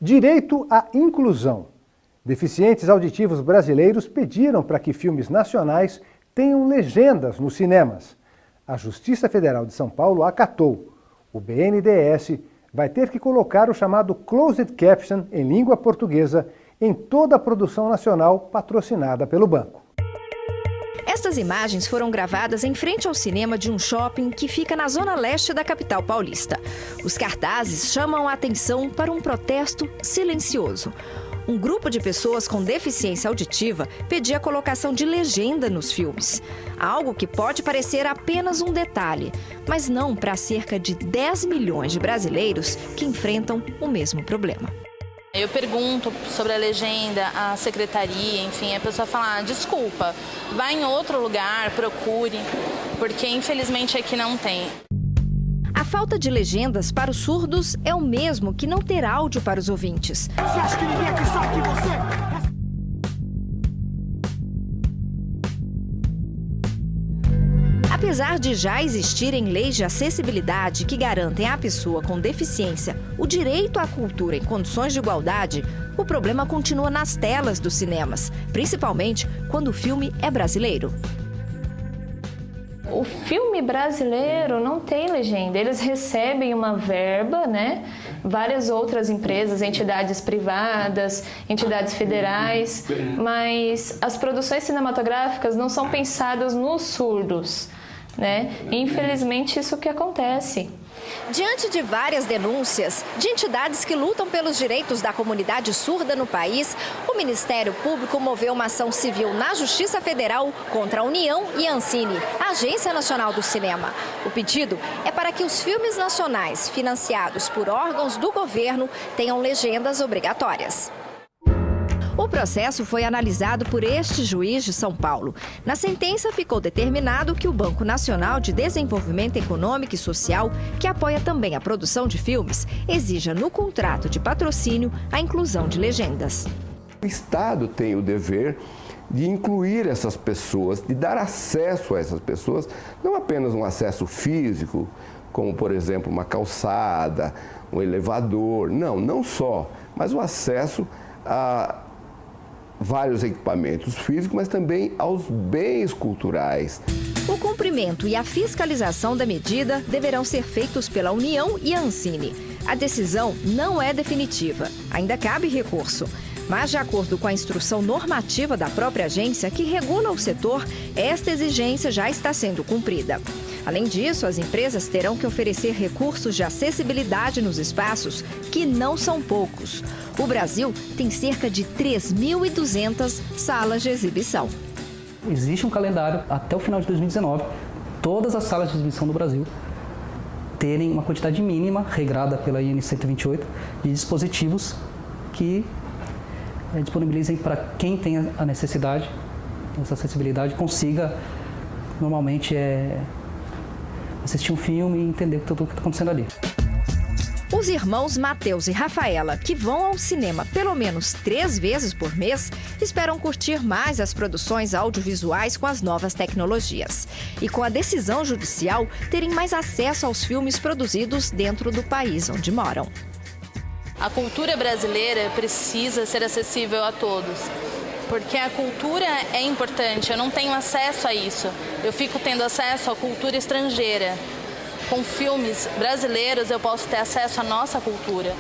Direito à inclusão. Deficientes auditivos brasileiros pediram para que filmes nacionais tenham legendas nos cinemas. A Justiça Federal de São Paulo acatou. O BNDES vai ter que colocar o chamado Closed Caption em língua portuguesa em toda a produção nacional patrocinada pelo banco. Estas imagens foram gravadas em frente ao cinema de um shopping que fica na zona leste da capital paulista. Os cartazes chamam a atenção para um protesto silencioso. Um grupo de pessoas com deficiência auditiva pedia a colocação de legenda nos filmes. Algo que pode parecer apenas um detalhe, mas não para cerca de 10 milhões de brasileiros que enfrentam o mesmo problema. Eu pergunto sobre a legenda, a secretaria, enfim, a pessoa fala, desculpa, vá em outro lugar, procure, porque infelizmente aqui não tem. A falta de legendas para os surdos é o mesmo que não ter áudio para os ouvintes. Você acha que ninguém aqui sabe que você... Apesar de já existirem leis de acessibilidade que garantem à pessoa com deficiência o direito à cultura em condições de igualdade, o problema continua nas telas dos cinemas, principalmente quando o filme é brasileiro. O filme brasileiro não tem legenda, eles recebem uma verba, né? Várias outras empresas, entidades privadas, entidades federais, mas as produções cinematográficas não são pensadas nos surdos, né? Infelizmente isso que acontece. Diante de várias denúncias de entidades que lutam pelos direitos da comunidade surda no país, o Ministério Público moveu uma ação civil na Justiça Federal contra a União e a Ancine, a Agência Nacional do Cinema. O pedido é para que os filmes nacionais financiados por órgãos do governo tenham legendas obrigatórias. O processo foi analisado por este juiz de São Paulo. Na sentença, ficou determinado que o Banco Nacional de Desenvolvimento Econômico e Social, que apoia também a produção de filmes, exija no contrato de patrocínio a inclusão de legendas. O Estado tem o dever de incluir essas pessoas, de dar acesso a essas pessoas, não apenas um acesso físico, como, por exemplo, uma calçada, um elevador, não só, mas o acesso a vários equipamentos físicos, mas também aos bens culturais. O cumprimento e a fiscalização da medida deverão ser feitos pela União e a Ancine. A decisão não é definitiva, ainda cabe recurso. Mas, de acordo com a instrução normativa da própria agência que regula o setor, esta exigência já está sendo cumprida. Além disso, as empresas terão que oferecer recursos de acessibilidade nos espaços, que não são poucos. O Brasil tem cerca de 3.200 salas de exibição. Existe um calendário até o final de 2019, todas as salas de exibição do Brasil terem uma quantidade mínima, regrada pela IN 128, de dispositivos que disponibilizem para quem tem a necessidade, essa acessibilidade, consiga normalmente assistir um filme e entender tudo o que está acontecendo ali. Os irmãos Matheus e Rafaela, que vão ao cinema pelo menos 3 vezes por mês, esperam curtir mais as produções audiovisuais com as novas tecnologias. E com a decisão judicial, terem mais acesso aos filmes produzidos dentro do país onde moram. A cultura brasileira precisa ser acessível a todos, porque a cultura é importante, eu não tenho acesso a isso. Eu fico tendo acesso à cultura estrangeira. Com filmes brasileiros eu posso ter acesso à nossa cultura.